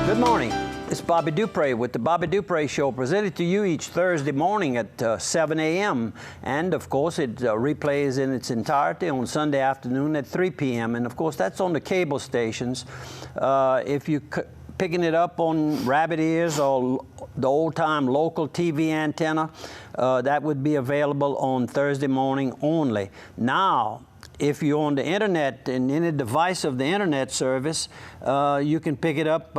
Good morning. It's Bobby Dupre with the Bobby Dupre Show, presented to you each Thursday morning at 7 a.m. And, of course, it replays in its entirety on Sunday afternoon at 3 p.m. And, of course, that's on the cable stations. If you're picking it up on rabbit ears or the old-time local TV antenna, that would be available on Thursday morning only. Now, if you're on the internet, in any device of the internet service, you can pick it up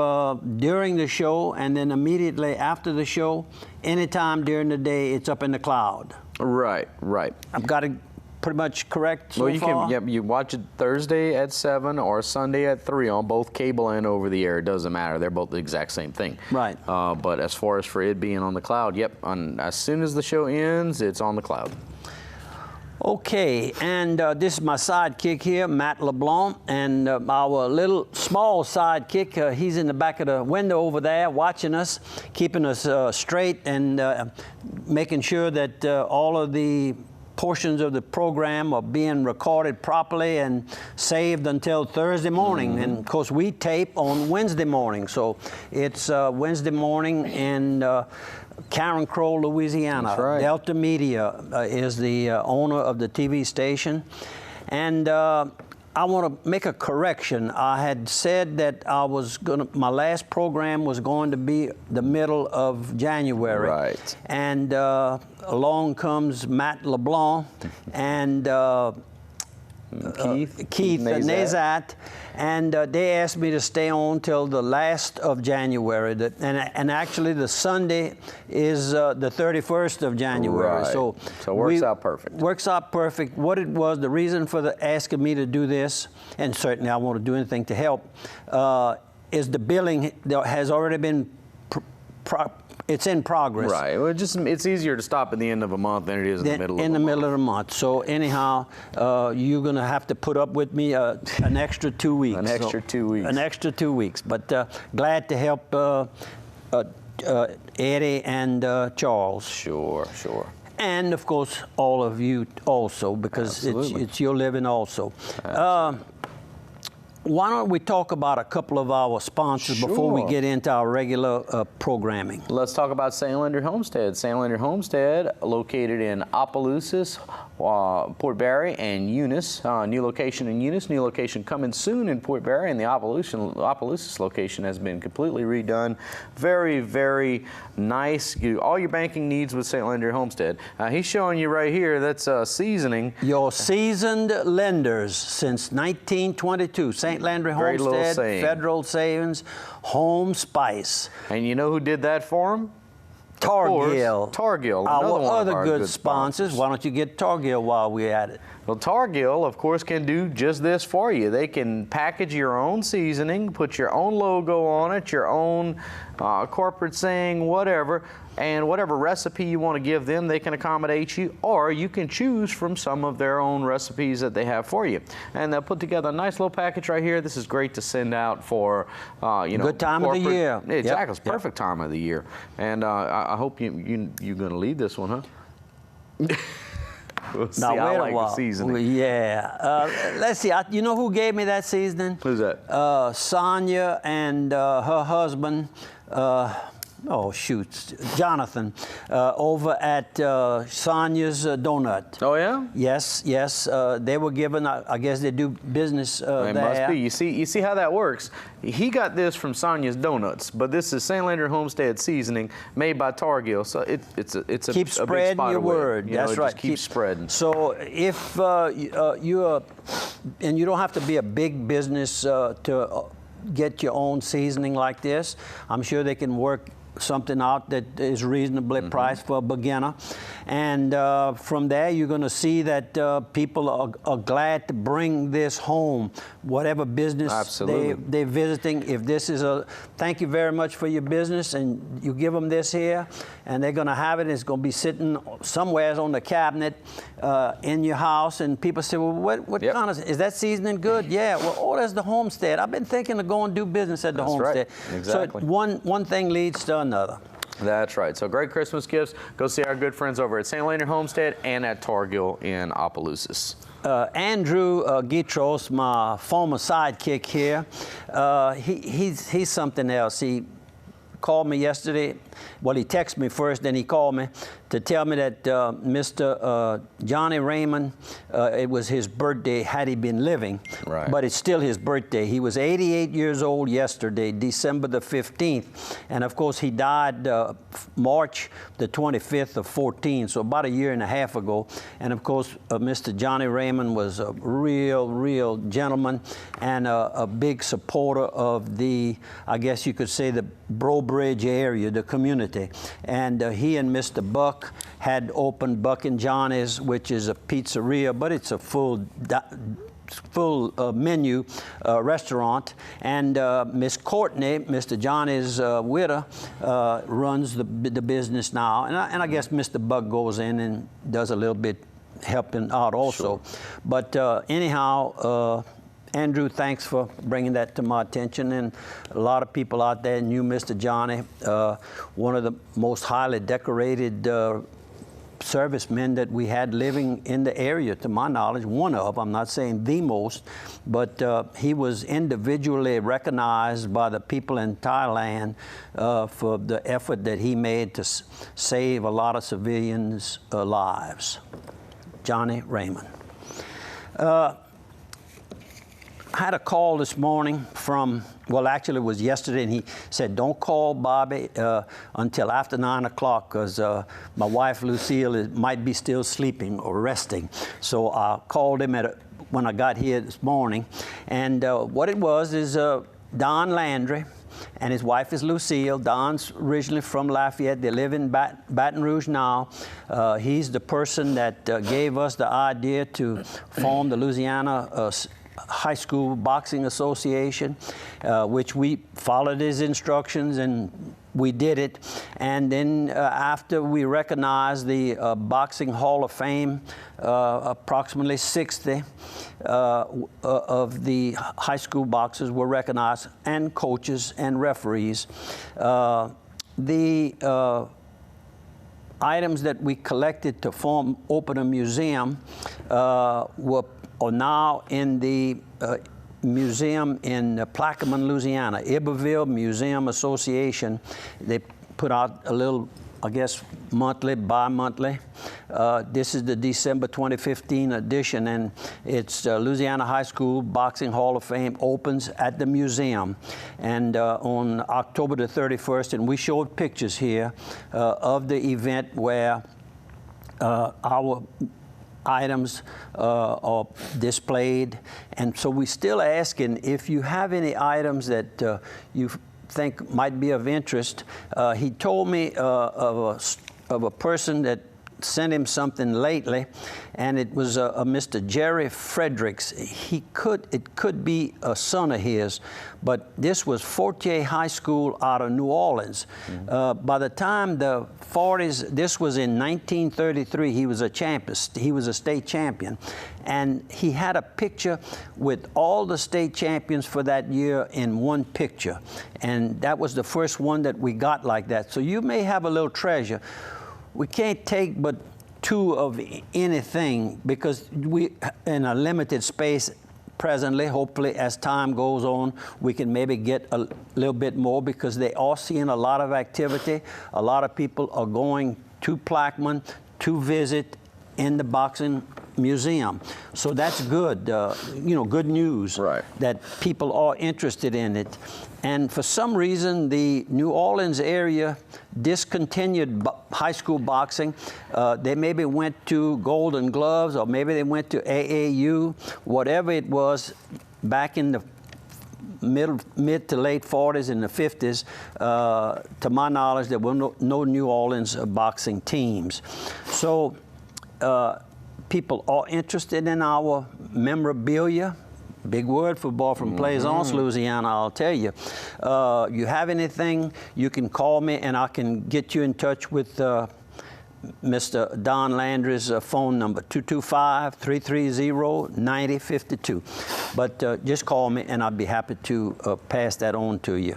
during the show, and then immediately after the show, anytime during the day, it's up in the cloud. Right, right. I've got it pretty much correct so you far? Can, you watch it Thursday at 7 or Sunday at 3 on both cable and over the air. It doesn't matter. They're both the exact same thing. Right. But as far as for it being on the cloud, yep, as soon as the show ends, it's on the cloud. Okay, and this is my sidekick here, Matt LeBlanc, and our little small sidekick, he's in the back of the window over there watching us, keeping us straight and making sure that all of the portions of the program are being recorded properly and saved until Thursday morning. And, of course, we tape on Wednesday morning, so it's Wednesday morning in Karen Crow, Louisiana. That's right. Delta Media is the owner of the TV station. And I want to make a correction. I had said that my last program was going to be the middle of January. Right. And along comes Matt LeBlanc and Keith Nazat. And they asked me to stay on till the last of January. And actually, the Sunday is the 31st of January. Right. So it works out perfect. Works out perfect. What it was, the reason for asking me to do this, and certainly I want to do anything to help, is the billing that has already been it's in progress. Right. Well, it's easier to stop at the end of a month than it is in the middle of a month. In the middle of the month. So anyhow, you're going to have to put up with me an extra 2 weeks. An extra 2 weeks. An extra 2 weeks. But glad to help Eddie and Charles. Sure, sure. And, of course, all of you also, because it's your living also. Why don't we talk about a couple of our sponsors before we get into our regular programming? Let's talk about St. Leonard Homestead. St. Leonard Homestead, located in Opelousas, Port Barre, and Eunice. New location in Eunice, new location coming soon in Port Barre, and the Opelousas location has been completely redone. Very, very nice. All your banking needs with St. Leonard Homestead. He's showing you right here, that's seasoning. Your seasoned lenders since 1922. St. Leonard Homestead, Federal Savings, Home Spice. And you know who did that for him? Targill. Targill, our other good sponsors. Why don't you get Targill while we're at it? Well, Targill, of course, can do just this for you. They can package your own seasoning, put your own logo on it, your own corporate saying, whatever, and whatever recipe you want to give them, they can accommodate you, or you can choose from some of their own recipes that they have for you. And they'll put together a nice little package right here. This is great to send out for, you know, good time of the year. Exactly, it's perfect time of the year. And I hope you're going to lead this one, huh? We'll see. Now, wait I like a while. The seasoning. Yeah. Let's see. You know who gave me that seasoning? Who's that? Sonia and her husband. Oh, shoot, Jonathan, over at Sonia's Donut. Oh, yeah? Yes, yes. They were given, I guess they do business there. It must be. You see how that works? He got this from Sonia's Donuts, but this is St. Leonard Homestead seasoning made by Targill. So it's a keep spreading your word. That's right. Just keep spreading. So if you're, and you don't have to be a big business to get your own seasoning like this, I'm sure they can work something out that is reasonably priced for a beginner. And from there, you're going to see that people are glad to bring this home, whatever business they're visiting. If this is thank you very much for your business, and you give them this here, and they're going to have it. It's going to be sitting somewhere on the cabinet in your house, and people say, well, what kind of, is that seasoning good? Yeah, well, that's the Homestead. I've been thinking of going to do business at the Homestead. Right. Exactly. So one thing leads to another. That's right. So great Christmas gifts. Go see our good friends over at St. Leonard Homestead and at Targill in Opelousas. Andrew Gitros, my former sidekick here, he's something else. He called me yesterday. Well, he texted me first, then he called me to tell me that Mr. Johnny Raymond, it was his birthday had he been living, Right. but it's still his birthday. He was 88 years old yesterday, December the 15th, and of course he died March the 25th of 14, so about a year and a half ago. And of course, Mr. Johnny Raymond was a real gentleman and a big supporter of the, I guess you could say, the Breaux Bridge area, the community. And he and Mr. Buck had opened Buck and Johnny's, which is a pizzeria, but it's a full menu restaurant. And Miss Courtney, Mr. Johnny's widow, runs the business now. And I guess Mr. Buck goes in and does a little bit helping out also. Sure. But anyhow, Andrew, thanks for bringing that to my attention. And a lot of people out there knew Mr. Johnny, one of the most highly decorated servicemen that we had living in the area, to my knowledge. One of, I'm not saying the most, but he was individually recognized by the people in Thailand for the effort that he made to save a lot of civilians' lives. Johnny Raymond. I had a call this morning from, well, actually it was yesterday, and he said, don't call Bobby until after 9 o'clock because my wife, Lucille, might be still sleeping or resting. So I called him when I got here this morning. And what it was is Don Landry, and his wife is Lucille. Don's originally from Lafayette. They live in Baton Rouge now. He's the person that gave us the idea to form the Louisiana High School Boxing Association, which we followed his instructions and we did it. And then after we recognized the Boxing Hall of Fame, approximately 60 of the high school boxers were recognized, and coaches and referees. The items that we collected to open a museum are now in the museum in Plaquemine, Louisiana. Iberville Museum Association. They put out a little, I guess, monthly, bi-monthly. This is the December 2015 edition, and it's Louisiana High School Boxing Hall of Fame opens at the museum. And on October the 31st, and we showed pictures here of the event where our items are displayed. And so we're still asking if you have any items that you think might be of interest. He told me of a person that sent him something lately, and it was a Mr. Jerry Fredericks. It could be a son of his, but this was Fortier High School out of New Orleans. By the time the 40s, this was in 1933, he was a champion. He was a state champion. And he had a picture with all the state champions for that year in one picture. And that was the first one that we got like that. So you may have a little treasure. We can't take but 2 of anything because we in a limited space presently. Hopefully, as time goes on, we can maybe get a little bit more because they are seeing a lot of activity. A lot of people are going to Plaquemine to visit in the boxing museum. So that's good, good news, right, that people are interested in it. And for some reason, the New Orleans area discontinued high school boxing. They maybe went to Golden Gloves, or maybe they went to AAU, whatever it was, back in the mid to late 40s and the 50s. To my knowledge, there were no New Orleans boxing teams. So people are interested in our memorabilia. Big word for boy from Plaisance, Louisiana, I'll tell you. You have anything, you can call me and I can get you in touch with Mr. Don Landry's phone number, 225-330-9052. But just call me and I'll be happy to pass that on to you.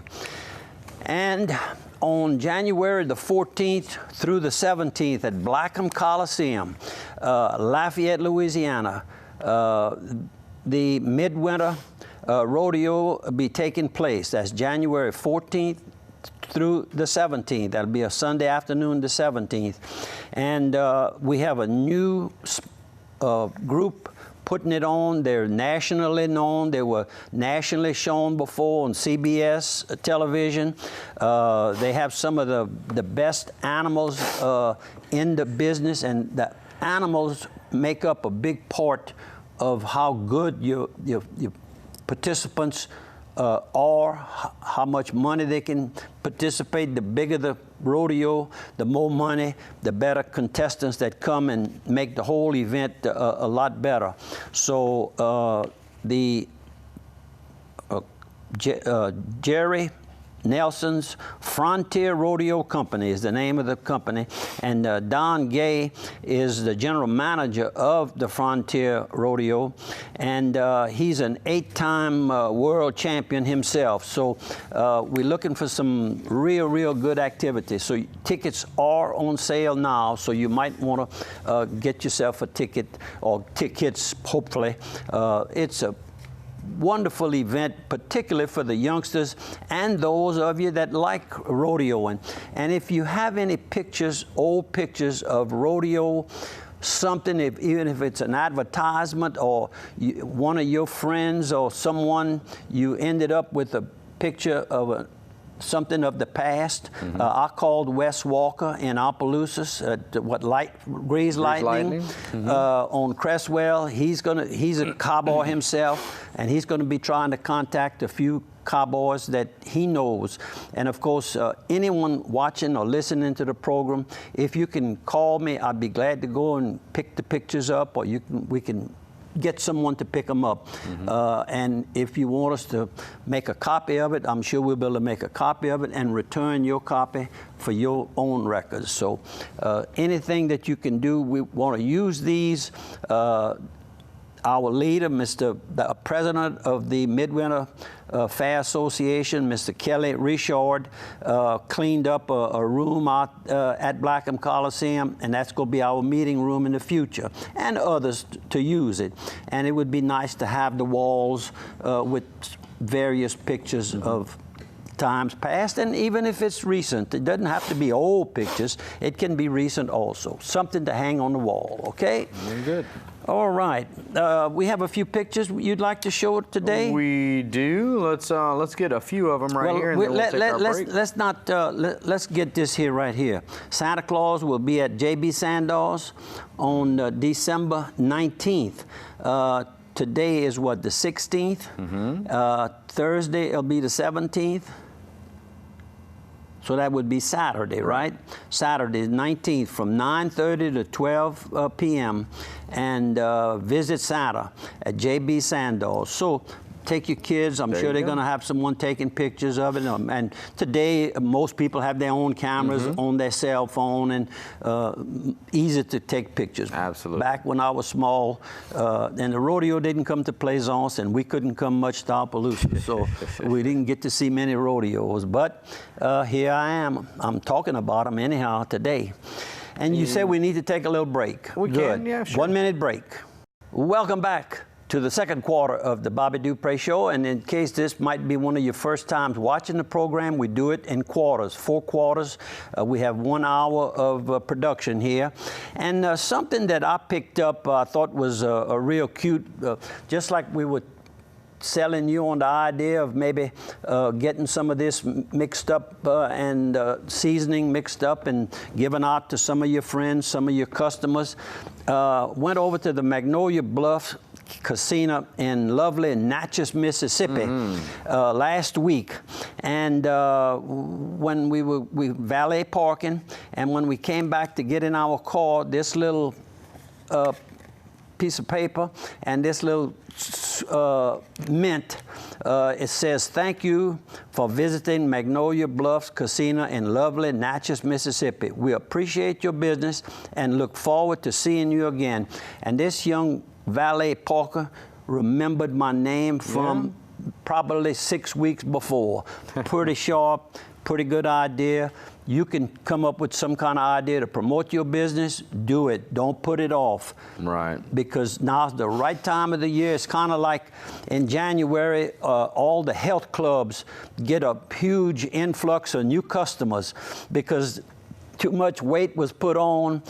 And on January the 14th through the 17th at Blackham Coliseum, Lafayette, Louisiana, The midwinter rodeo will be taking place. That's January 14th through the 17th. That'll be a Sunday afternoon, the 17th. And we have a new group putting it on. They're nationally known. They were nationally shown before on CBS television. They have some of the best animals in the business, and the animals make up a big part of how good your participants are, how much money they can participate. The bigger the rodeo, the more money, the better contestants that come and make the whole event a lot better. So Jerry Nelson's Frontier Rodeo Company is the name of the company, and Don Gay is the general manager of the Frontier Rodeo, and he's an 8-time world champion himself. So we're looking for some real good activities. So tickets are on sale now, so you might want to get yourself a ticket, or tickets, hopefully. It's a wonderful event, particularly for the youngsters and those of you that like rodeoing. And if you have any pictures, old pictures of rodeo, something, even if it's an advertisement, or one of your friends or someone, you ended up with a picture of something of the past. I called Wes Walker in Opelousas at Grease Lightning. On Cresswell. He's a cowboy himself, and he's going to be trying to contact a few cowboys that he knows. And of course, anyone watching or listening to the program, if you can call me, I'd be glad to go and pick the pictures up, or we can get someone to pick them up. And if you want us to make a copy of it, I'm sure we'll be able to make a copy of it and return your copy for your own records. So anything that you can do, we want to use these. Our leader, the president of the Midwinter Fair Association, Mr. Kelly Richard, cleaned up a room out at Blackham Coliseum, and that's going to be our meeting room in the future, and others to use it. And it would be nice to have the walls with various pictures of times past, and even if it's recent, it doesn't have to be old pictures. It can be recent also. Something to hang on the wall, okay? Very good. All right. We have a few pictures you'd like to show today? We do. Let's get a few of them right here, and then we'll take our break. Let's get this here right here. Santa Claus will be at J.B. Sandals on December 19th. Today is what, the 16th? Thursday it'll be the 17th. So that would be Saturday, right? Saturday, 19th, from 9:30 to 12 p.m. And visit Santa at J.B. Sandals. So take your kids. I'm sure they're going to have someone taking pictures of it. And today, most people have their own cameras on their cell phone, and easy to take pictures. Absolutely. Back when I was small, and the rodeo didn't come to Plaisance, and we couldn't come much to Opelousas, so we didn't get to see many rodeos. But here I am. I'm talking about them anyhow today. And you said we need to take a little break. We can, yeah, sure. 1 minute break. Welcome back to the second quarter of the Bobby Dupre Show. And in case this might be one of your first times watching the program, we do it in quarters, 4 quarters. We have 1 hour of production here. And something that I picked up, I thought was a real cute, just like we were selling you on the idea of maybe getting some of this mixed up and seasoning mixed up and giving out to some of your friends, some of your customers. Went over to the Magnolia Bluff Casino in lovely Natchez, Mississippi last week, and when we valet parking, and when we came back to get in our car, this little piece of paper and this little mint, it says, "Thank you for visiting Magnolia Bluffs Casino in lovely Natchez, Mississippi. We appreciate your business and look forward to seeing you again." And this young valet parker remembered my name from probably 6 weeks before. Pretty sharp, pretty good idea. you can come up with some kind of idea to promote your business, do it. Don't put it off. Right. Because now's the right time of the year. It's kind of like in January, all the health clubs get a huge influx of new customers because too much weight was put on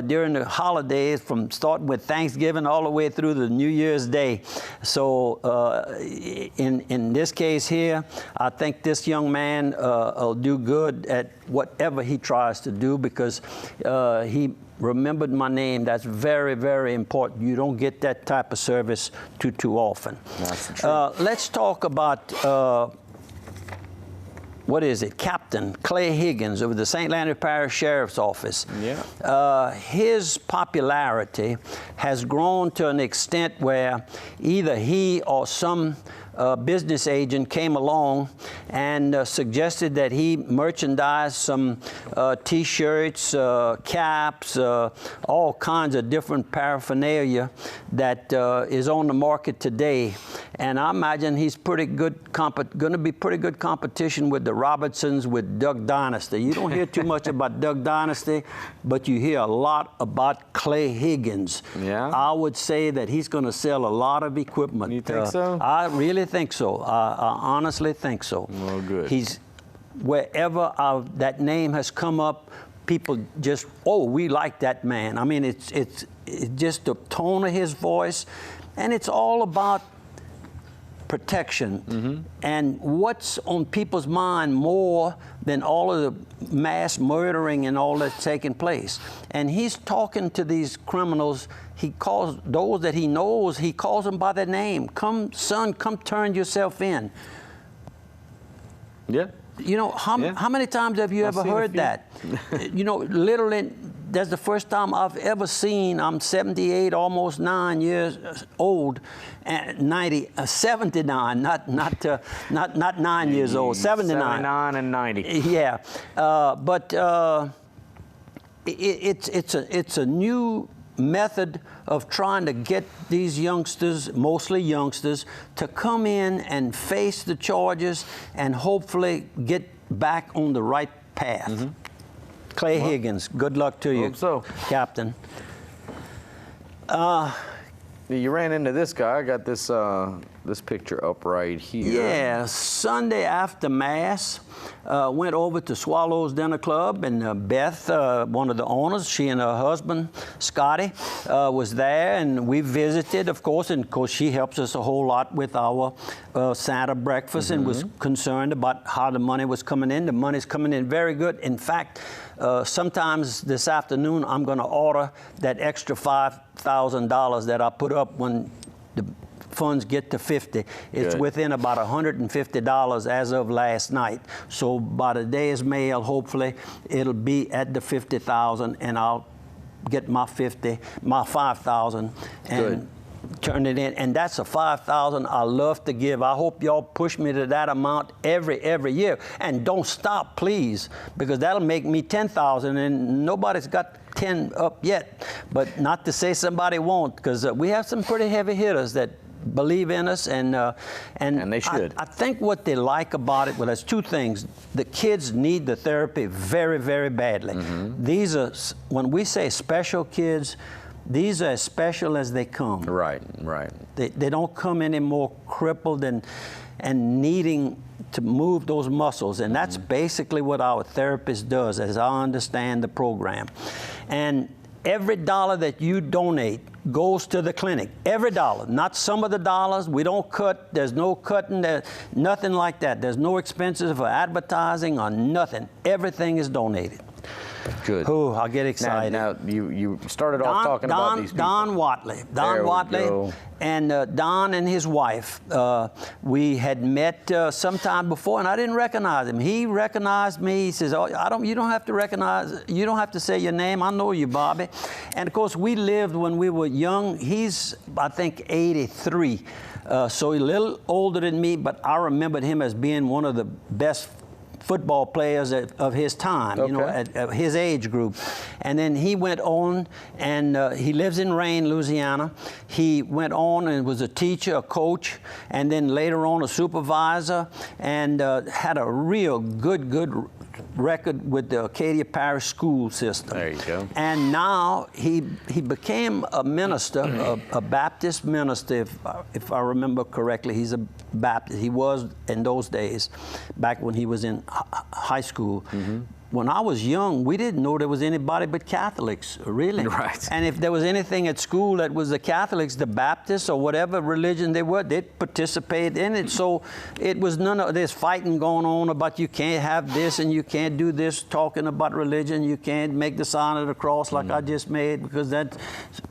during the holidays, from starting with Thanksgiving all the way through the New Year's Day. So in this case here, I think this young man will do good at whatever he tries to do, because he remembered my name. That's very, very important. You don't get that type of service too often. That's the truth. Let's talk about what is it? Captain Clay Higgins of the St. Landry Parish Sheriff's Office. Yeah. His popularity has grown to an extent where either he or some business agent came along and suggested that he merchandise some T-shirts, caps, all kinds of different paraphernalia that is on the market today. And I imagine he's pretty good, going to be pretty good competition with the Robertsons, with Duck Dynasty. You don't hear too much about Duck Dynasty, but you hear a lot about Clay Higgins. Yeah. I would say that he's going to sell a lot of equipment. You think so? I really think so. I honestly think so. Well, good. He's, wherever that name has come up, people just, oh, we like that man. I mean, it's just the tone of his voice, and it's all about protection. And what's on people's mind more than all of the mass murdering and all that's taking place. And he's talking to these criminals. He calls those that he knows, he calls them by their name. Come, son, come turn yourself in. Yeah. You know, how many times have you ever heard that? You know, literally, that's the first time I've ever seen. I'm 78, almost 9 years old, and 79, not 9 years old, 79. 79 and 90. Yeah, but it's a new method of trying to get these youngsters, mostly youngsters, to come in and face the charges and hopefully get back on the right path. Clay Higgins, good luck to you, Hope so. Captain. You ran into this guy. I got this this picture up right here. Yeah, Sunday after Mass, went over to Swallows Dinner Club, and Beth, one of the owners, she and her husband, Scotty, was there, and we visited, of course, and of course she helps us a whole lot with our Santa breakfast, and was concerned about how the money was coming in. The money's coming in very good. In fact, sometimes this afternoon I'm going to order that extra $5,000 that I put up when the funds get to 50. It's Good. within about $150 as of last night. So by the day's mail, hopefully, it'll be at the 50,000, and I'll get my 5,000 and Good. turn it in. And that's a 5,000 I love to give. I hope y'all push me to that amount every year. And don't stop, please, because that'll make me 10,000, and nobody's got 10 up yet. But not to say somebody won't, because we have some pretty heavy hitters that believe in us, and they should. I think what they like about it, well, there's two things. The kids need the therapy very, very badly. These are, when we say special kids, these are as special as they come. Right. They don't come any more crippled and needing to move those muscles, and that's basically what our therapist does, as I understand the program. And every dollar that you donate goes to the clinic. Every dollar, not some of the dollars. We don't cut. There's no cutting. There's nothing like that. There's no expenses for advertising or nothing. Everything is donated. Good. Oh, I get excited. Now you started off talking about these people. Don Watley. There we go. And Don and his wife, we had met sometime before, and I didn't recognize him. He recognized me. He says, "Oh, you don't have to recognize. You don't have to say your name. I know you, Bobby." And of course, we lived when we were young. He's, I think, 83, so he's a little older than me. But I remembered him as being one of the best football players of his time, you know, at his age group. And then he went on, and he lives in Rayne, Louisiana. He went on and was a teacher, a coach, and then later on a supervisor, and had a real good record with the Acadia Parish school system. There you go. And now he became a minister, a Baptist minister, if I remember correctly. He's a Baptist. He was in those days, back when he was in high school. When I was young, we didn't know there was anybody but Catholics, really. Right. And if there was anything at school that was the Catholics, the Baptists, or whatever religion they were, they'd participate in it. So it was none of this fighting going on about you can't have this and you can't do this, talking about religion. You can't make the sign of the cross like I just made because that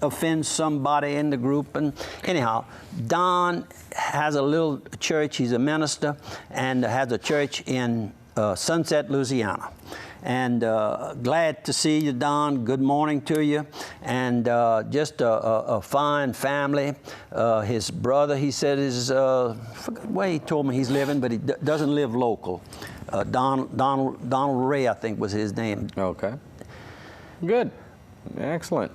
offends somebody in the group. And anyhow, Don has a little church. He's a minister and has a church in Sunset, Louisiana. And glad to see you, Don. Good morning to you. And just a fine family. His brother, he said, is, I forgot where he told me he's living, but he doesn't live local. Donald Ray, I think, was his name. Okay. Good. Excellent.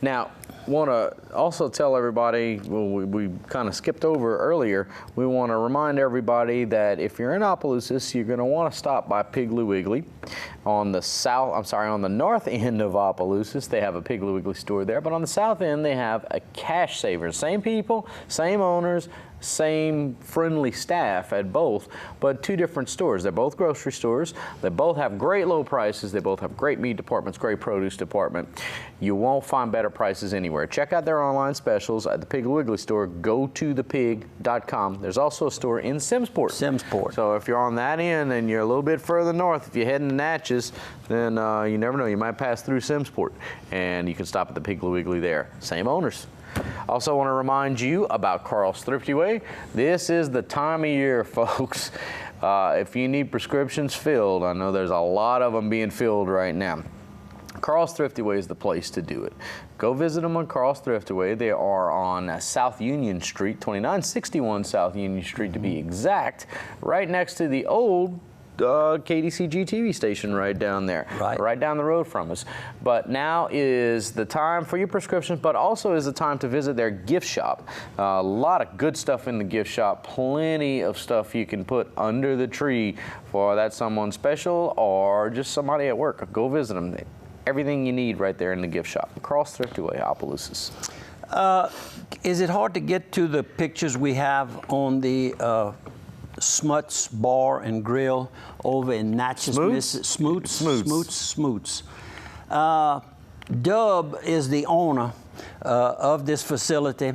Now, want to also tell everybody, well, we kind of skipped over earlier, we want to remind everybody that if you're in Opelousas, you're going to want to stop by Piggly Wiggly on the north end of Opelousas. They have a Piggly Wiggly store there, but on the south end they have a Cash Savers. Same people, same owners, same friendly staff at both, but two different stores. They're both grocery stores. They both have great low prices. They both have great meat departments, great produce department. You won't find better prices anywhere. Check out their online specials at the Piggly Wiggly store. Go to thepig.com. There's also a store in Simmsport. So if you're on that end and you're a little bit further north, if you're heading to Natchez, then you never know. You might pass through Simmsport, and you can stop at the Piggly Wiggly there. Same owners. Also want to remind you about Carl's Thrifty Way. This is the time of year, folks. If you need prescriptions filled, I know there's a lot of them being filled right now. Carl's Thrifty Way is the place to do it. Go visit them on Carl's Thrifty Way. They are on South Union Street, 2961 South Union Street to be exact, right next to the old KDCG TV station right down there, right down the road from us. But now is the time for your prescriptions, but also is the time to visit their gift shop. A lot of good stuff in the gift shop, plenty of stuff you can put under the tree for that someone special or just somebody at work. Go visit them. Everything you need right there in the gift shop. Carl's Thrifty Way, Opelousas. Is it hard to get to the pictures we have on the Smuts Bar and Grill over in Natchez, Mississippi? Smoots. Dub is the owner of this facility.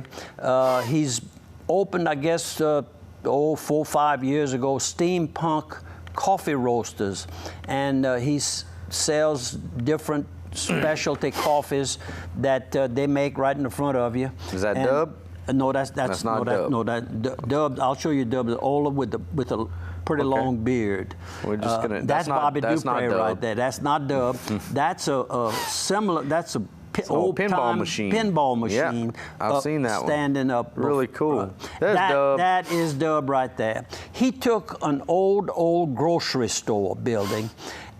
He's opened, I guess, 4 or 5 years ago, Steampunk Coffee Roasters, and he sells different specialty coffees that they make right in the front of you. Is that Dub? No, that's not Dub. No, Dub. I'll show you Dub. Ola with a pretty long beard. We're just gonna. That's Bobby Dupre right there. That's not Dub. That's a similar. That's a old pinball machine. Pinball machine. Yeah, I've seen that one. Standing up. Really cool. There's Dub. That is Dub right there. He took an old grocery store building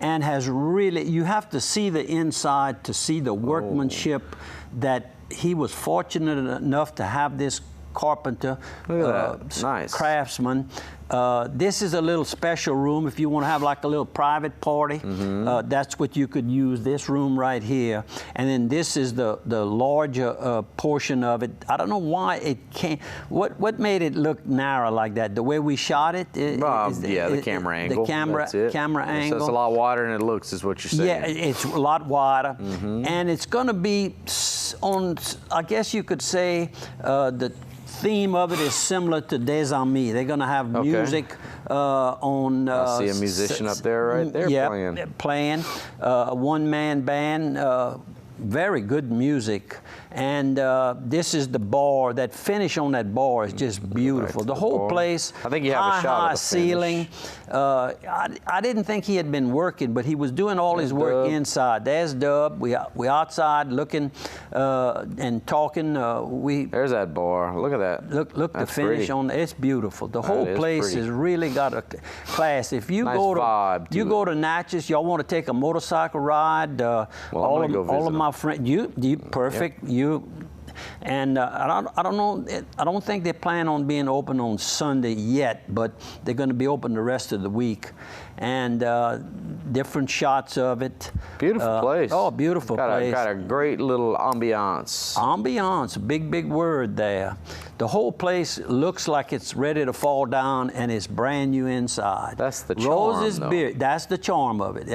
and has really, you have to see the inside to see the workmanship that he was fortunate enough to have this carpenter, nice craftsman. This is a little special room if you want to have like a little private party. That's what you could use, this room right here. And then this is the larger portion of it. I don't know why it can't. What made it look narrow like that? The way we shot it? The camera angle. The camera angle. So it's a lot wider than it looks, is what you're saying. Yeah, it's a lot wider. And it's going to be on, I guess you could say, the theme of it is similar to Des Amis. They're going to have music on. I see a musician up there right there playing. A one-man band. Very good music. And this is the bar. That finish on that bar is just beautiful. The whole place, I think you have a shot high of the ceiling. I didn't think he had been working, but he was doing all his work inside. There's Dub. We outside looking and talking. There's that bar. Look at that. Look the finish on. It's beautiful. The whole place has really got a class. If you go to Natchez, y'all want to take a motorcycle ride. All of my friends, you perfect. And I don't know. I don't think they plan on being open on Sunday yet, but they're going to be open the rest of the week. And different shots of it. Beautiful place. Oh, beautiful place. Got a great little ambiance. Ambiance, big word there. The whole place looks like it's ready to fall down, and it's brand new inside. That's the charm, Rose's though. Beard. That's the charm of it.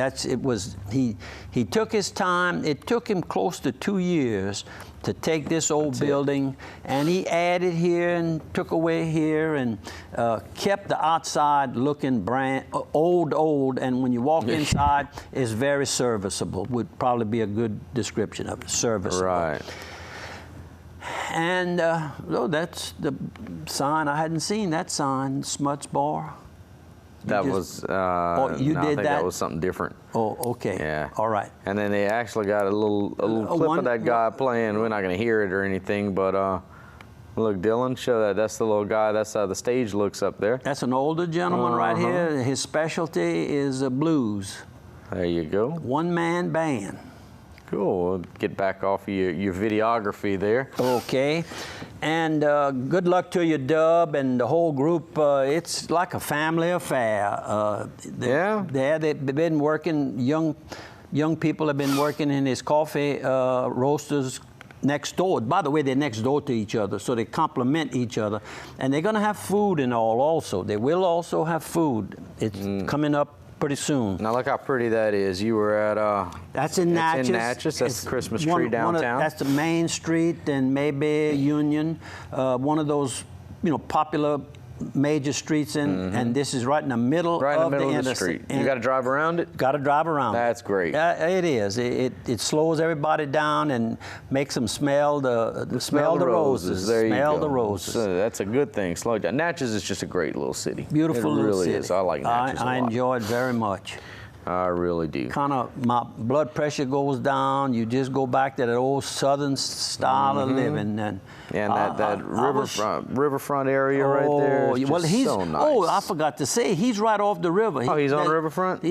He took his time. It took him close to 2 years to take this old building, and he added here and took away here and kept the outside looking brand old, and when you walk inside, it's very serviceable. Would probably be a good description of it. Serviceable. Right. And that's the sign. I hadn't seen that sign, Smuts Bar. That was, no, I think that was something different. Oh, okay. Yeah. All right. And then they actually got a little clip of that guy playing. We're not going to hear it or anything, but look, Dylan, show that. That's the little guy. That's how the stage looks up there. That's an older gentleman right here. His specialty is blues. There you go. One-man band. Cool. We'll get back off of your videography there. Okay. And good luck to you, Dub, and the whole group. It's like a family affair. They've been working, young people have been working in his coffee roasters next door. By the way, they're next door to each other, so they complement each other. And they're going to have food and all also. They will also have food. It's coming up pretty soon. Now look how pretty that is. You were at that's in Natchez. In Natchez. That's the Christmas tree downtown. That's the Main Street and maybe Union. One of those, popular major streets and this is right in the middle of the street. You got to drive around it? Got to drive around. That's great. It is. It slows everybody down and makes them smell the roses. There you smell go. the roses. So that's a good thing. Slow down. Natchez is just a great little city. Beautiful little city. It really is. I like Natchez a lot. I enjoy it very much. I really do. Kind of, my blood pressure goes down. You just go back to that old Southern style of living, and that riverfront area right there. Is just so nice. Oh, I forgot to say, he's right off the river. He's on the riverfront.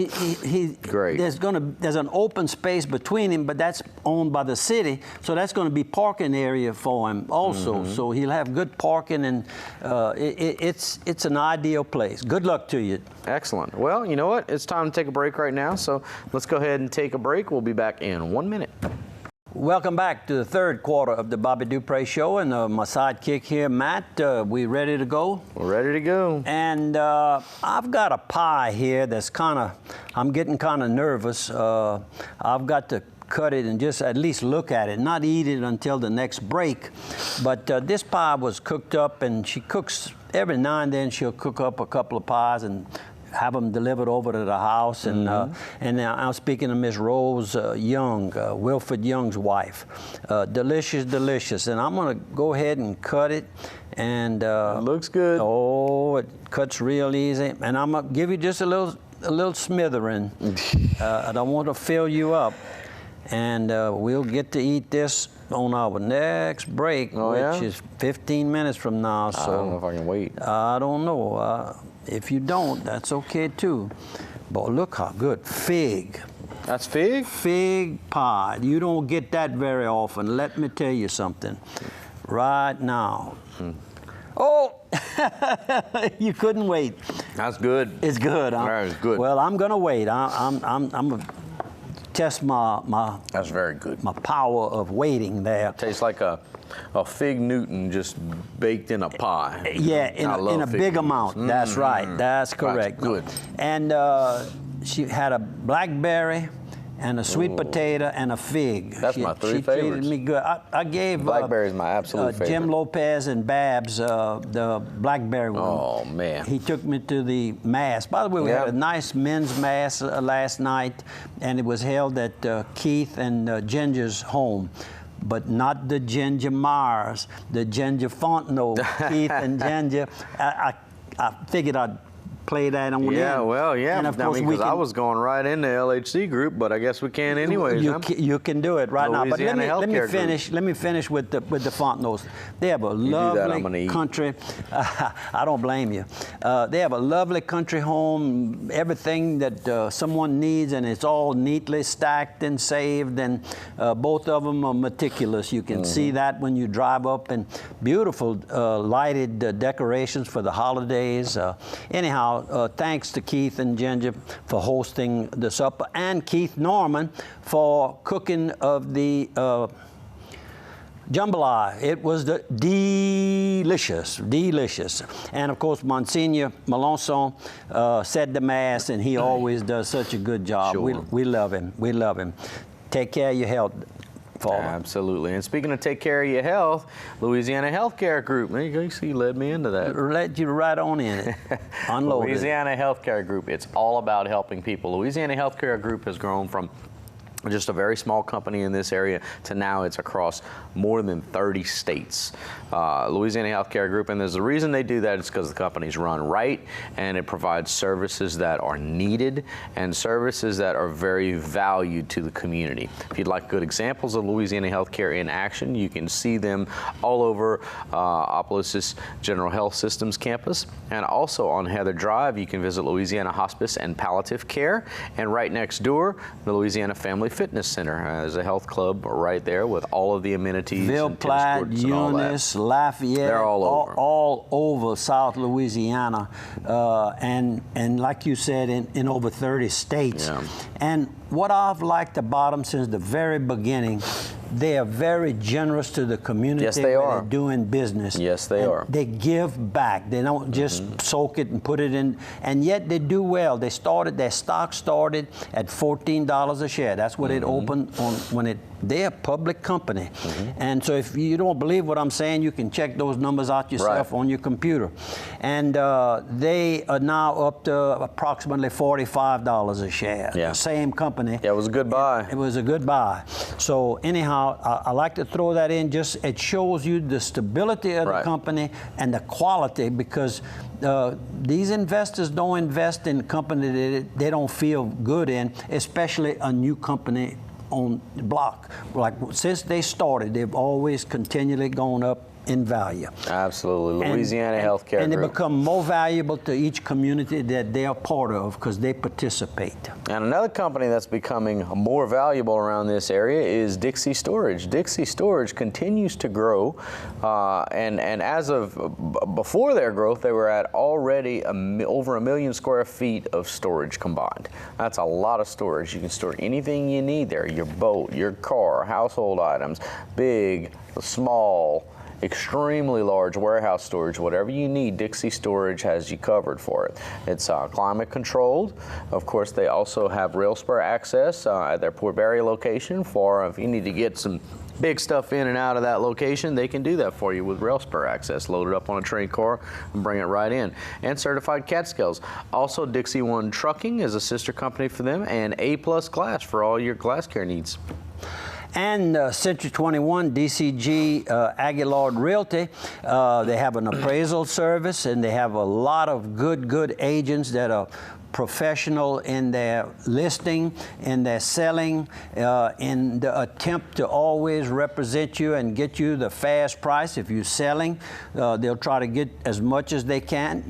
Great. There's an open space between him, but that's owned by the city, so that's going to be parking area for him also. So he'll have good parking, and it's an ideal place. Good luck to you. Excellent. Well, you know what? It's time to take a break right now, so let's go ahead and take a break. We'll be back in 1 minute. Welcome back to the third quarter of the Bobby Dupre Show, and my sidekick here, Matt. We ready to go? We're ready to go. And I've got a pie here that's I'm getting kind of nervous. I've got to cut it and just at least look at it, not eat it until the next break. But this pie was cooked up, and she cooks every now and then. She'll cook up a couple of pies and have them delivered over to the house. And I'm speaking to Miss Rose Young, Wilfred Young's wife. Delicious. And I'm going to go ahead and cut it. And it looks good. Oh, it cuts real easy. And I'm going to give you just a little smattering. I don't want to fill you up. And we'll get to eat this on our next break, which is 15 minutes from now. So I don't know if I can wait. I don't know. If you don't, that's okay too. But look how good. Fig. That's fig? Fig pie. You don't get that very often. Let me tell you something. Right now. Oh, you couldn't wait. That's good. It's good, huh? That is good. Well, I'm gonna wait. I'm gonna test my. That's very good. My power of waiting there. Tastes like a fig Newton just baked in a pie. Yeah, in a big amount. That's right. That's correct. That's good. And she had a blackberry and a sweet potato and a fig. That's my three favorites. She treated me good. I gave blackberry's my absolute favorite. Jim Lopez and Babs the blackberry one. Oh man! He took me to the mass. By the way, we had a nice men's mass last night, and it was held at Keith and Ginger's home. But not the Ginger Myers, the Ginger Fontenot, Keith and Ginger. I figured I'd play that on in. Yeah, well, yeah. And of I course, mean, we because I can, was going right into LHC group, but I guess we can anyways. you can do it right now. But let me finish with the Fontenot's. They have a lovely country. I don't blame you. They have a lovely country home, everything that someone needs, and it's all neatly stacked and saved. And both of them are meticulous. You can see that when you drive up, and beautiful lighted decorations for the holidays. Anyhow, thanks to Keith and Ginger for hosting the supper, and Keith Norman for cooking of the jambalaya. It was delicious. And of course, Monsignor Melanson said the Mass, and he always does such a good job. Sure. We love him. Take care of your health. Absolutely. And speaking of take care of your health, Louisiana Healthcare Group. There you go. You see, you led me into that. Led you right on in it. Unloaded. Louisiana Healthcare Group. It's all about helping people. Louisiana Healthcare Group has grown from just a very small company in this area to now it's across more than 30 states. Louisiana Healthcare Group, and there's a reason they do that. It's because the company's run right, and it provides services that are needed and services that are very valued to the community. If you'd like good examples of Louisiana Healthcare in action, you can see them all over Opelousas General Health Systems campus, and also on Heather Drive. You can visit Louisiana Hospice and Palliative Care, and right next door, the Louisiana Family Fitness Center. There's a health club right there with all of the amenities. Ville Platte, Eunice, Lafayette. They're all over South Louisiana, and like you said, in over 30 states. Yeah. And what I've liked about them since the very beginning, they are very generous to the community. Yes, they are. They're doing business. Yes, they are. They give back. They don't just soak it and put it in, and yet they do well. Their stock started at $14 a share. That's what it opened on when they're a public company. And so if you don't believe what I'm saying, you can check those numbers out yourself on your computer. And they are now up to approximately $45 a share. Yeah. The same company. Yeah, it was a good buy. It was a good buy. So anyhow, I like to throw that in. Just it shows you the stability of the company and the quality, because these investors don't invest in a company that they don't feel good in, especially a new company on the block. Like since they started, they've always continually gone up in value. Absolutely. Louisiana Healthcare And they Group. become more valuable to each community that they are part of because they participate. And another company that's becoming more valuable around this area is Dixie Storage. Dixie Storage continues to grow, and as of before their growth, they were at already over 1 million square feet of storage combined. That's a lot of storage. You can store anything you need there, your boat, your car, household items, big, small, extremely large warehouse storage. Whatever you need, Dixie Storage has you covered for it. It's climate controlled. Of course, they also have rail spur access at their Port Barry location for if you need to get some big stuff in and out of that location, they can do that for you with rail spur access. Load it up on a train car and bring it right in. And certified Catskills. Also, Dixie One Trucking is a sister company for them, and A-plus Glass for all your glass care needs. And Century 21, DCG Aguilard Realty, they have an appraisal service, and they have a lot of good agents that are professional in their listing, in their selling, in the attempt to always represent you and get you the fast price. If you're selling, they'll try to get as much as they can,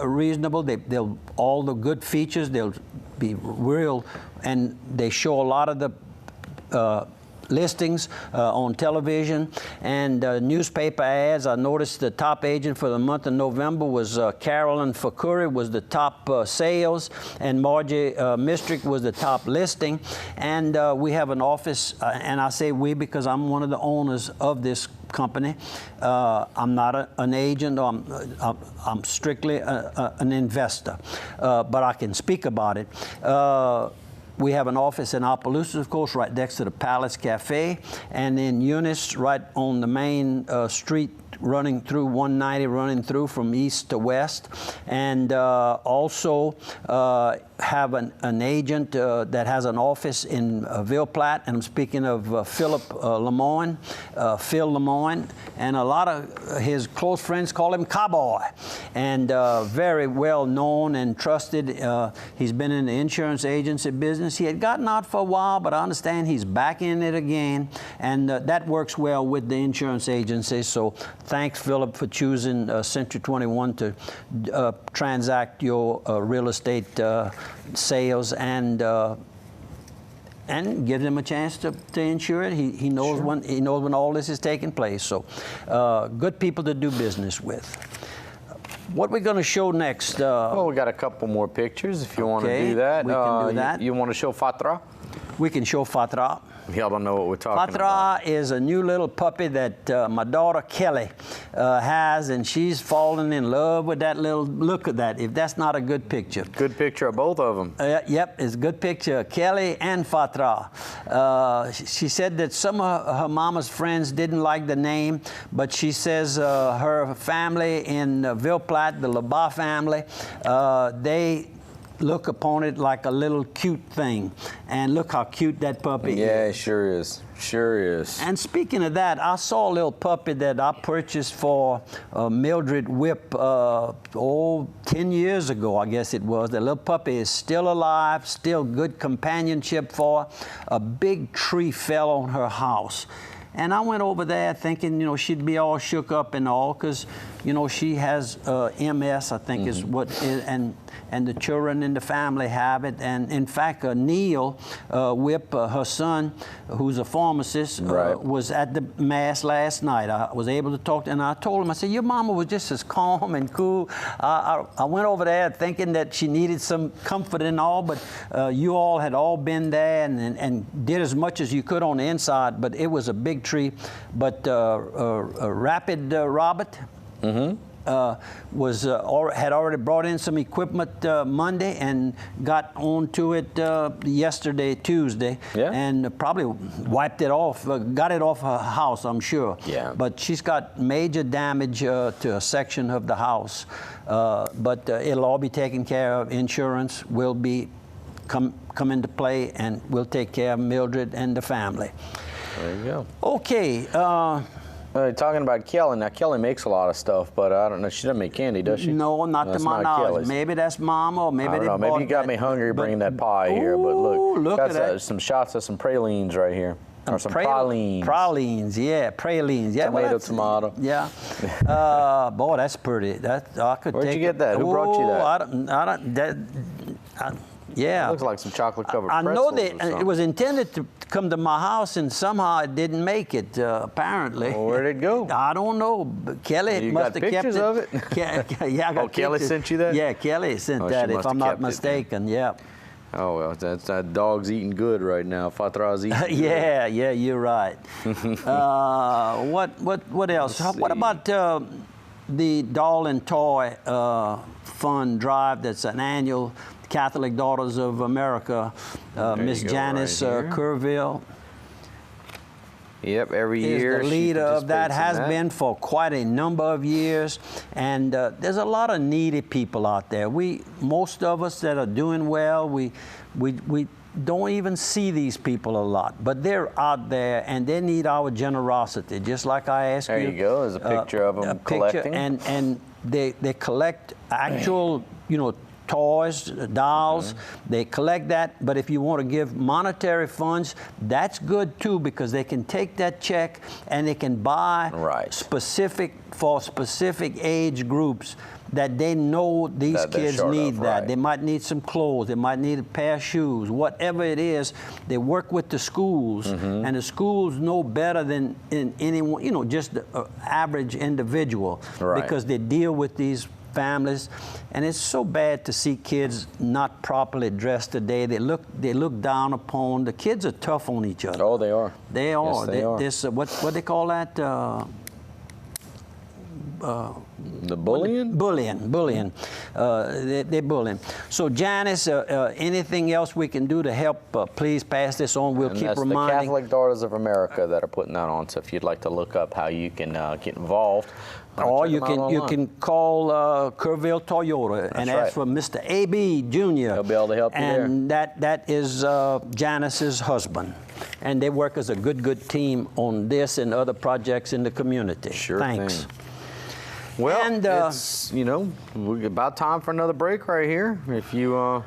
reasonable. They'll all the good features, they'll be real, and they show a lot of the listings on television and newspaper ads. I noticed the top agent for the month of November was Carolyn Fakuri was the top sales, and Margie Mistrick was the top listing. And we have an office, and I say we because I'm one of the owners of this company. I'm not an agent. I'm strictly an investor, but I can speak about it. We have an office in Opelousas, of course, right next to the Palace Cafe, and in Eunice, right on the main street running through 190, running through from east to west, and also have an agent that has an office in Ville Platte, and I'm speaking of Philip Lemoyne, Phil Lemoyne, and a lot of his close friends call him Cowboy, and very well known and trusted. He's been in the insurance agency business. He had gotten out for a while, but I understand he's back in it again, and that works well with the insurance agency. So thanks, Philip, for choosing Century 21 to transact your real estate sales and give them a chance to insure it. He knows Sure. when all this is taking place. So good people to do business with. What we're going to show next? Well, we got a couple more pictures if you want to do that. We can do that. You want to show Fatra? We can show Fatra. Y'all don't know what we're talking about. Fatra is a new little puppy that my daughter Kelly has, and she's fallen in love with that little, look at that, if that's not a good picture. Good picture of both of them. Yep, it's a good picture of Kelly and Fatra. She said that some of her mama's friends didn't like the name, but she says her family in Ville Platte, the LeBas family, they look upon it like a little cute thing. And look how cute that puppy is. Yeah, it sure is. Sure is. And speaking of that, I saw a little puppy that I purchased for Mildred Whip 10 years ago, I guess it was. The little puppy is still alive, still good companionship for her. A big tree fell on her house. And I went over there thinking, you know, she'd be all shook up and all, because, you know, she has MS, I think is what, and the children in the family have it. And in fact, Neil Whip, her son, who's a pharmacist, was at the Mass last night. I was able to talk to him, and I told him, I said, your mama was just as calm and cool. I went over there thinking that she needed some comfort and all, but you all had all been there and did as much as you could on the inside, but it was a big tree. But Rapid Robert, had already brought in some equipment Monday and got onto it yesterday, Tuesday, and probably wiped it off, got it off her house, I'm sure. Yeah. But she's got major damage to a section of the house. But it'll all be taken care of. Insurance will be come into play, and we'll take care of Mildred and the family. There you go. Okay. Talking about Kelly, now Kelly makes a lot of stuff, but I don't know, she doesn't make candy, does she? No, not to my knowledge. Maybe that's Mama, or maybe I don't know. Maybe you got me hungry bringing that pie here, but look at that. Some shots of some pralines right here. Or some pralines. Pralines, yeah, pralines. Yeah, tomato. Yeah. Boy, that's pretty. I could Where'd take you get that? Who brought you that? Yeah. It looks like some chocolate covered I pretzels. know that it was intended to come to my house, and somehow it didn't make it, apparently. Well, where'd it go? I don't know. But Kelly must have kept it. You got pictures of it? Yeah, I got Kelly sent you that? Yeah, Kelly sent that, if I'm not mistaken. Yeah. Oh, well, that dog's eating good right now. Fatra's eating good. Yeah, you're right. What else? What about the Doll and Toy Fund Drive? That's an annual Catholic Daughters of America, Miss Janice Kerrville. Yep, every year. Is the leader of that, has been for quite a number of years, and there's a lot of needy people out there. Most of us that are doing well, we don't even see these people a lot, but they're out there and they need our generosity. Just like I asked you. There you go. There's a picture of them collecting. And they collect actual, toys, dolls, they collect that, but if you want to give monetary funds, that's good too, because they can take that check and they can buy specific age groups that they know these kids need that. They might need some clothes, they might need a pair of shoes, whatever it is. They work with the schools, and the schools know better than anyone, just the average individual, because they deal with these families, and it's so bad to see kids not properly dressed today. They look down upon. The kids are tough on each other. Oh, they are. They are. Yes, they are. This what they call that? The bullion? Bullion. They're bullying. So Janice, anything else we can do to help, please pass this on. We'll keep That's reminding. the Catholic Daughters of America that are putting that on. So if you'd like to look up how you can get involved. Or you can call Kerrville Toyota and ask for Mr. A.B. Jr. He'll be able to help you there. And that is Janice's husband. And they work as a good team on this and other projects in the community. Sure Thanks. thing. Well, and, it's, we're about time for another break right here. If you want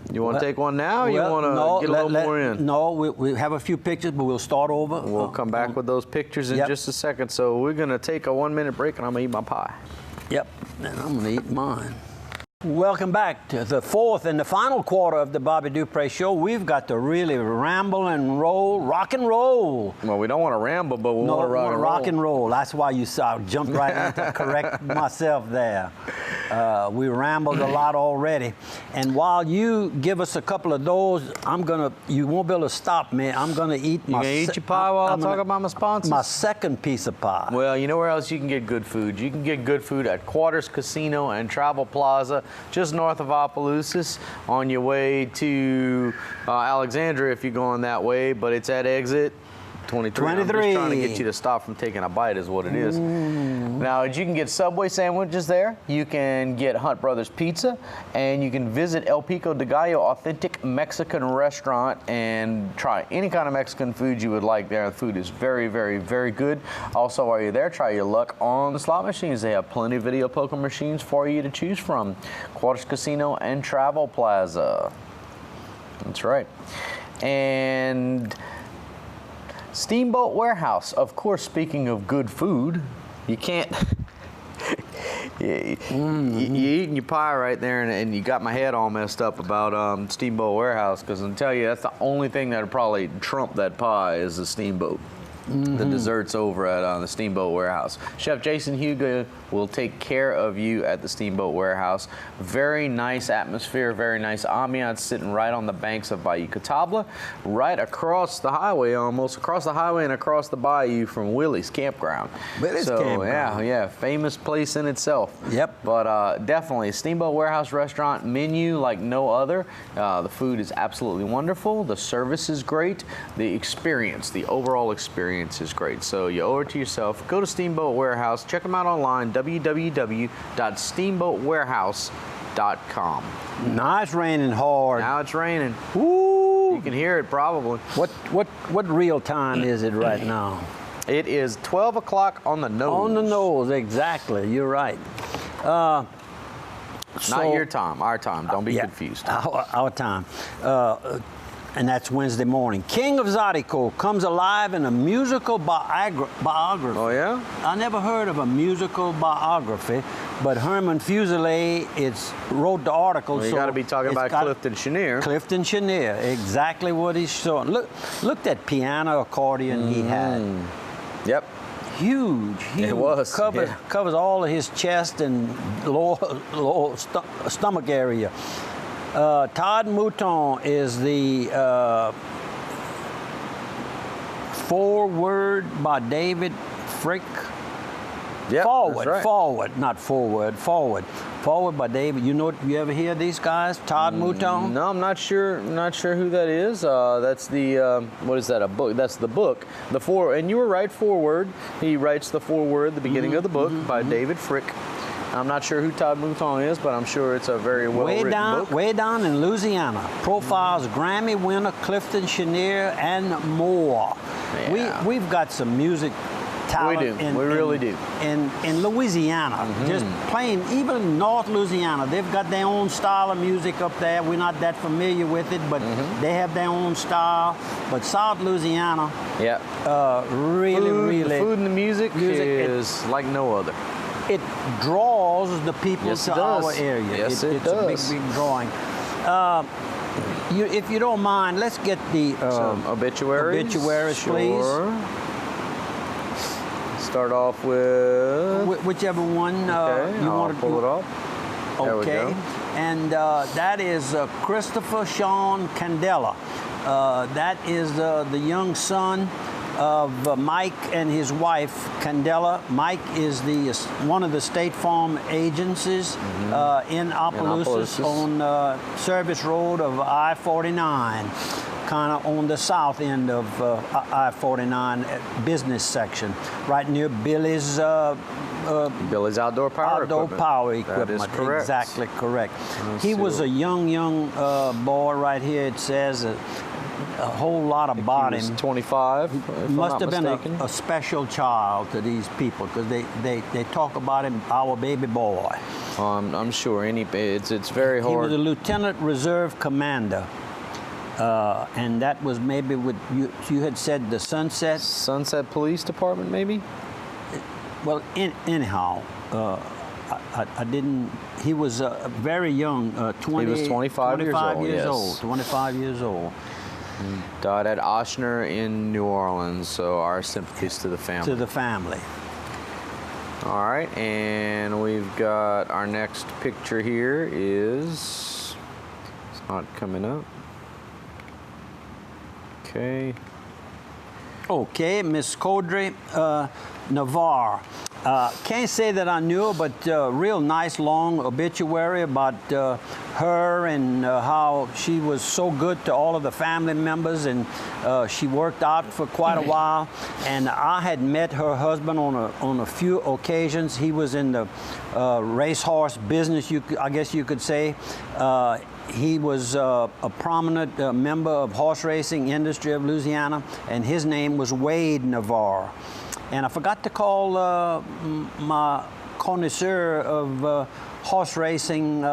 to take one now, or you want to get a little more in? No, we have a few pictures, but we'll start over. We'll come back with those pictures in just a second. So we're going to take a 1-minute break, and I'm going to eat my pie. Yep, and I'm going to eat mine. Welcome back to the fourth and the final quarter of the Bobby Dupre Show. We've got to really ramble and roll, rock and roll. Well, we don't want to ramble, but we want to rock and roll. That's why you saw I jumped right in to correct myself there. We rambled a lot already. And while you give us a couple of those, you won't be able to stop me. I'm going to eat my... You going to eat your pie while I talk about my sponsors? My second piece of pie. Well, you know where else you can get good food? You can get good food at Quarters Casino and Travel Plaza, just north of Opelousas, on your way to Alexandria if you're going that way, but it's at exit 23. I'm just trying to get you to stop from taking a bite is what it is. Now, you can get Subway sandwiches there. You can get Hunt Brothers Pizza, and you can visit El Pico de Gallo, authentic Mexican restaurant, and try any kind of Mexican food you would like there. The food is very, very, very good. Also, while you're there, try your luck on the slot machines. They have plenty of video poker machines for you to choose from. Quarters Casino and Travel Plaza. That's right. And Steamboat Warehouse. Of course, speaking of good food, you can't... You're eating your pie right there, and you got my head all messed up about Steamboat Warehouse, because I'll tell you, that's the only thing that would probably trump that pie is the Steamboat. The desserts over at the Steamboat Warehouse. Chef Jason Hugo will take care of you at the Steamboat Warehouse. Very nice atmosphere, very nice ambiance, sitting right on the banks of Bayou Catawba, right across the highway, almost across the highway and across the bayou from Willie's Campground. Willie's Campground. Yeah, famous place in itself. Yep. But definitely, Steamboat Warehouse restaurant, menu like no other. The food is absolutely wonderful. The service is great. The experience, the overall experience is great. So you owe it to yourself. Go to Steamboat Warehouse. Check them out online, www.steamboatwarehouse.com. Now it's raining hard. Now it's raining. Woo! You can hear it probably. What real time is it right now? It is 12 o'clock on the nose. On the nose, exactly. You're right. Not your time, our time. Don't be confused. Our time. And that's Wednesday morning. King of Zydeco comes alive in a musical biography. Oh, yeah? I never heard of a musical biography, but Herman Fuselier wrote the article. Well, you got to be talking about Clifton Chenier. Clifton Chenier, exactly what he's showing. Look that piano accordion he had. Yep. Huge. It was. Covers all of his chest and lower stomach area. Todd Mouton is the foreword by David Frick. Yep, forward by David. You ever hear these guys? Todd Mouton? No, I'm not sure. Not sure who that is. That's the what is that? A book? That's the book. And you were right. Foreword. He writes the foreword, the beginning of the book by David Frick. I'm not sure who Todd Mouton is, but I'm sure it's a very well-written book. Way down in Louisiana, profiles Grammy winner Clifton Chenier and more. Yeah. We've got some music talent. We do. We really do. In Louisiana, just plain, even North Louisiana, they've got their own style of music up there. We're not that familiar with it, but they have their own style. But South Louisiana, really, the food and the music is like no other. It draws the people to our area. Yes, it does. It's a big drawing. If you don't mind, let's get the some obituaries. Obituaries, please. Start off with whichever one you want to pull it off. There we go. And that is Christopher Sean Candela. That is the young son of Mike and his wife, Candela. Mike is one of the State Farm agencies in Opelousas on Service Road of I-49, kind of on the south end of I-49 business section, right near Billy's Billy's Outdoor Power Equipment. Power Equipment. That is correct. Exactly correct. He was a young boy right here. It says a whole lot about him. 25. Must have been a special child to these people because they talk about him, our baby boy. I'm sure it's very hard. He was a Lieutenant Reserve Commander. And that was maybe what you had said, the Sunset Police Department, maybe? Well, anyhow, I didn't. He was very young. 20. He was 25 years old. 25 years old. Died at Ochsner in New Orleans. So our sympathies to the family. To the family. All right, and we've got our next picture here is. It's not coming up. Okay. Okay, Miss Caudry Navarre. Can't say that I knew her, but real nice long obituary about her and how she was so good to all of the family members, and she worked out for quite a while. And I had met her husband on a few occasions. He was in the racehorse business, I guess you could say. He was a prominent member of horse racing industry of Louisiana, and his name was Wade Navarre. And I forgot to call my connoisseur of horse racing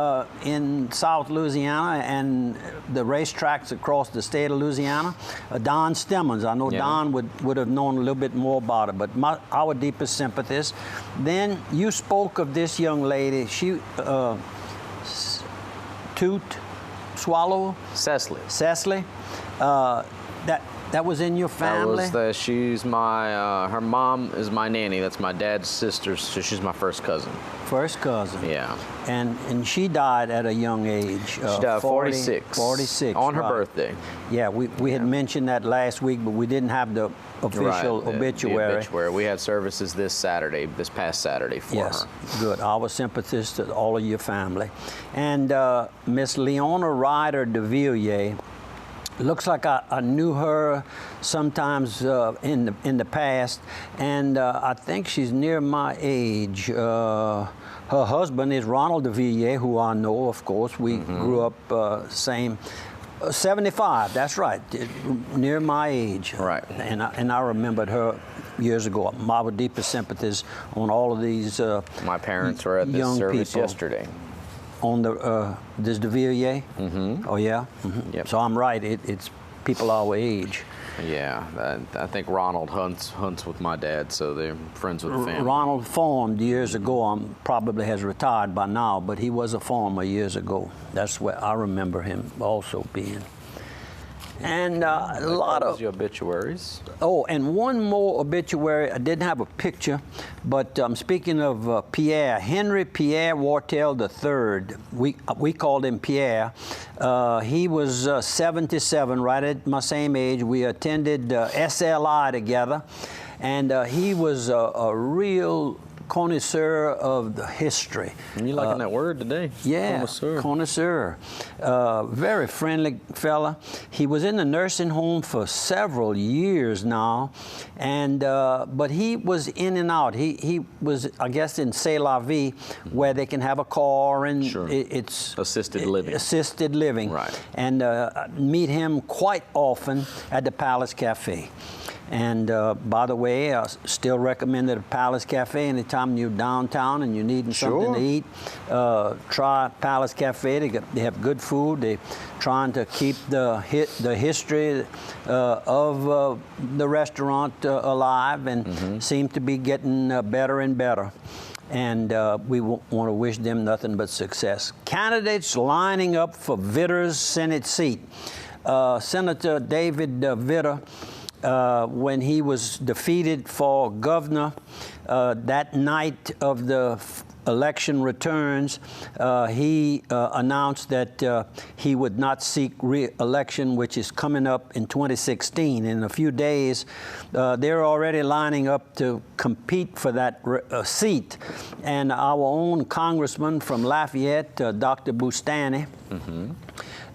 in South Louisiana and the racetracks across the state of Louisiana, Don Stemmons. I know Don would have known a little bit more about it, but our deepest sympathies. Then you spoke of this young lady. She, Cecily. That was in your family? She's my, her mom is my nanny. That's my dad's sister, so she's my first cousin. First cousin. Yeah. And she died at a young age. She died 46. 46. On her birthday. Yeah, we had mentioned that last week, but we didn't have the official obituary. The obituary. We had services this past Saturday for her. Good. Our sympathies to all of your family. And Miss Leona Ryder de Villiers. Looks like I knew her sometimes in the past, and I think she's near my age. Her husband is Ronald de Villiers, who I know, of course. We grew up same. 75, that's right, near my age. Right. And I remembered her years ago. My deepest sympathies on all of these my parents were at this service yesterday. On the this de Villiers? Oh yeah. Yep. So I'm right. It's people our age. Yeah, I think Ronald hunts with my dad, so they're friends with the family. Ronald farmed years ago. Probably has retired by now, but he was a farmer years ago. That's where I remember him also being. And a lot of your obituaries. Oh, and one more obituary. I didn't have a picture, but speaking of Pierre, Henry Pierre Wartell III, we called him Pierre. He was 77, right at my same age. We attended SLI together, and he was a real connoisseur of the history. And you liking that word today? Yeah, connoisseur. Very friendly fella. He was in the nursing home for several years now, and but he was in and out. He was, I guess, in C'est La Vie, where they can have a car and it's assisted living. Assisted living. Right. And meet him quite often at the Palace Cafe. And by the way, I still recommend the Palace Cafe anytime you're downtown and you're needing something to eat. Try Palace Cafe. They have good food. They're trying to keep the history of the restaurant alive, and seem to be getting better and better. And we want to wish them nothing but success. Candidates lining up for Vitter's Senate seat. Senator David Vitter, when he was defeated for governor that night of the election returns, he announced that he would not seek re-election, which is coming up in 2016. In a few days, they're already lining up to compete for that seat. And our own congressman from Lafayette, Dr. Bustani,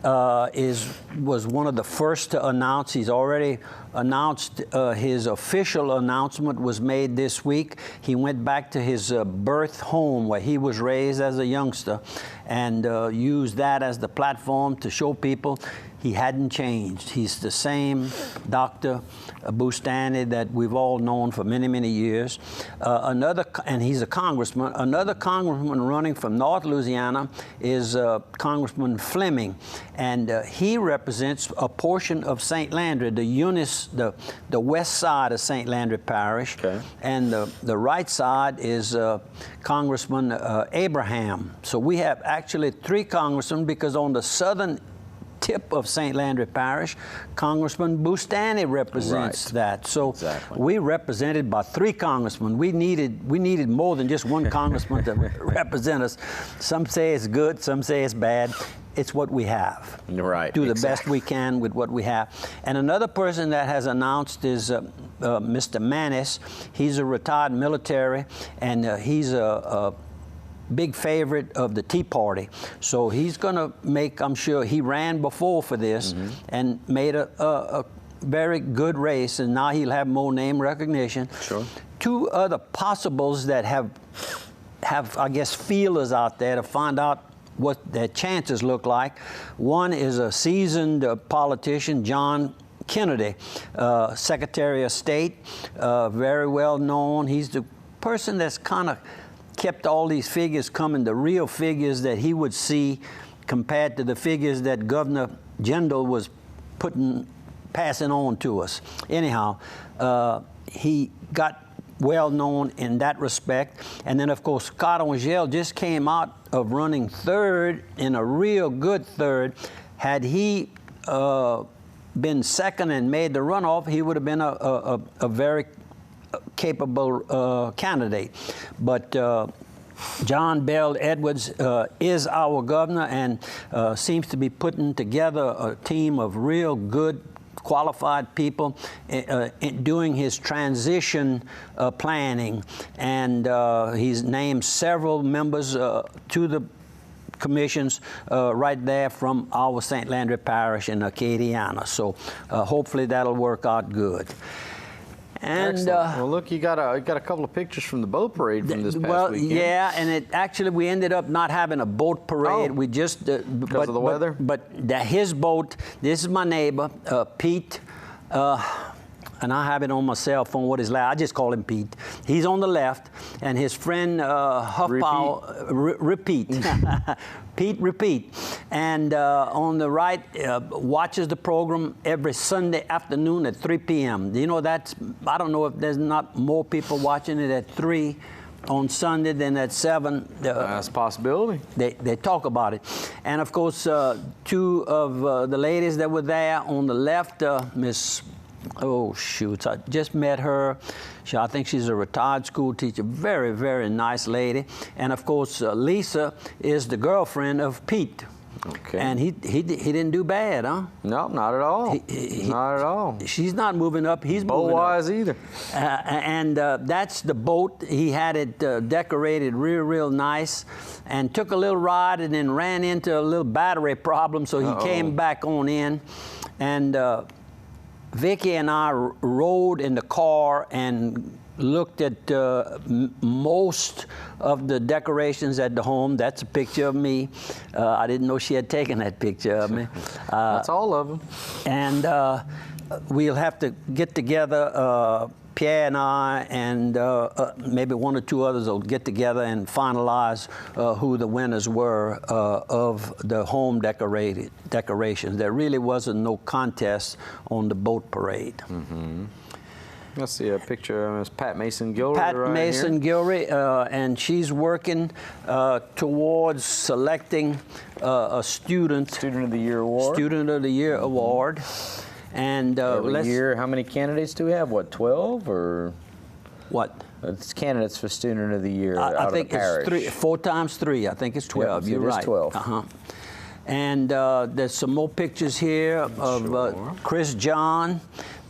was one of the first to announce. He's already announced, his official announcement was made this week. He went back to his birth home where he was raised as a youngster and used that as the platform to show people he hadn't changed. He's the same Dr. Bustani that we've all known for many, many years. And he's a congressman. Another congressman running from North Louisiana is Congressman Fleming, and he represents a portion of St. Landry, the west side of St. Landry Parish, and the right side is Congressman Abraham. So we have actually 3 congressmen, because on the southern tip of St. Landry Parish, Congressman Bustani represents that. So we represented by 3 congressmen. We needed more than just one congressman to represent us. Some say it's good, some say it's bad. It's what we have. Right. Do the best we can with what we have. And another person that has announced is Mr. Manis. He's a retired military, and he's a big favorite of the Tea Party. So he's going to make, I'm sure, he ran before for this and made a very good race, and now he'll have more name recognition. Sure. 2 other possibles that have I guess, feelers out there to find out what their chances look like. One is a seasoned politician, John Kennedy, Secretary of State, very well known. He's the person that's kind of kept all these figures coming, the real figures that he would see compared to the figures that Governor Jindal was passing on to us. Anyhow, he got well known in that respect. And then, of course, Scott Angel just came out of running 3rd in a real good 3rd. Had he been 2nd and made the runoff, he would have been a very capable candidate. But John Bell Edwards is our governor, and seems to be putting together a team of real good, qualified people doing his transition planning. And he's named several members to the commissions right there from our St. Landry Parish in Acadiana. So hopefully that'll work out good. And well, look, you got a couple of pictures from the boat parade from this past weekend. Yeah, and actually we ended up not having a boat parade. We just because of the weather. But his boat. This is my neighbor, Pete. And I have it on my cell phone. What is left? I just call him Pete. He's on the left, and his friend Huffpow, Repeat. Pete Repeat. And on the right, watches the program every Sunday afternoon at 3 p.m. You know, I don't know if there's not more people watching it at 3 on Sunday than at 7. That's a possibility. They talk about it. And of course, 2 of the ladies that were there on the left, Miss, oh shoot, I just met her. I think she's a retired school teacher. Very, very nice lady. And of course, Lisa is the girlfriend of Pete. Okay. And he didn't do bad, huh? No, not at all. Not at all. She's not moving up. He's moving up. Boat-wise either. And that's the boat. He had it decorated real nice, and took a little ride and then ran into a little battery problem, so he came back on in. And Vicki and I rode in the car and looked at most of the decorations at the home. That's a picture of me. I didn't know she had taken that picture of me. That's all of them. And we'll have to get together, Pierre and I, and maybe 1 or 2 others will get together and finalize who the winners were of the home decorations. There really wasn't no contest on the boat parade. Mm-hmm. Let's see a picture of Miss Pat Mason-Gilry. Pat Mason-Gilry, and she's working towards selecting a Student of the Year award. Student of the Year award. And every year, how many candidates do we have? What, 12 or? What? It's candidates for Student of the Year I out think of the it's parish. 4 times 3. I think it's 12. Yep, You're it is right. 12. Uh-huh. And there's some more pictures here of Chris John,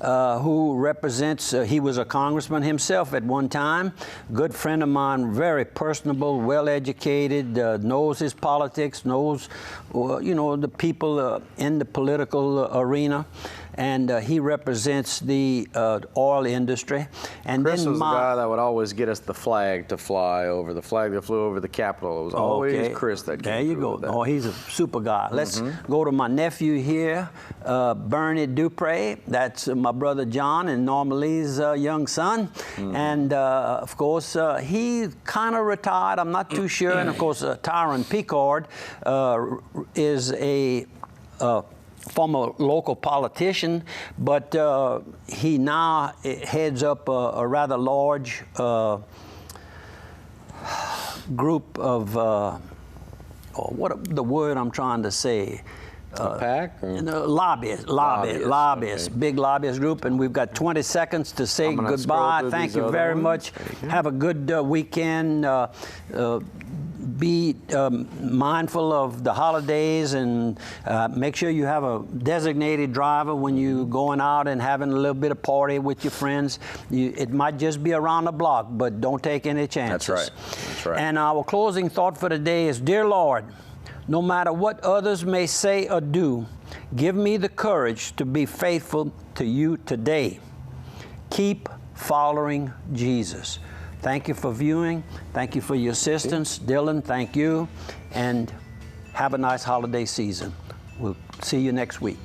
who represents, he was a congressman himself at one time, good friend of mine, very personable, well-educated, knows his politics, knows, you know, the people in the political arena. And he represents the oil industry. And Chris then was the guy that would always get us the flag to fly over, the flag that flew over the Capitol. It was always Chris that came There you through go. with that. Oh, he's a super guy. Let's go to my nephew here, Bernie Dupre. That's my brother John and Norma Lee's young son. And of course, he kind of retired. I'm not too sure. And of course, Tyron Picard is a former local politician, but he now heads up a rather large group of, what the word I'm trying to say? A PAC? Or? Lobbyists, okay. big lobbyist group, and we've got 20 seconds to say goodbye. Thank you very much. Have a good weekend. Be mindful of the holidays, and make sure you have a designated driver when you're going out and having a little bit of party with your friends. It might just be around the block, but don't take any chances. That's right. That's right. And our closing thought for today is, Dear Lord, no matter what others may say or do, give me the courage to be faithful to you today. Keep following Jesus. Thank you for viewing. Thank you for your assistance. Dylan, thank you. And have a nice holiday season. We'll see you next week.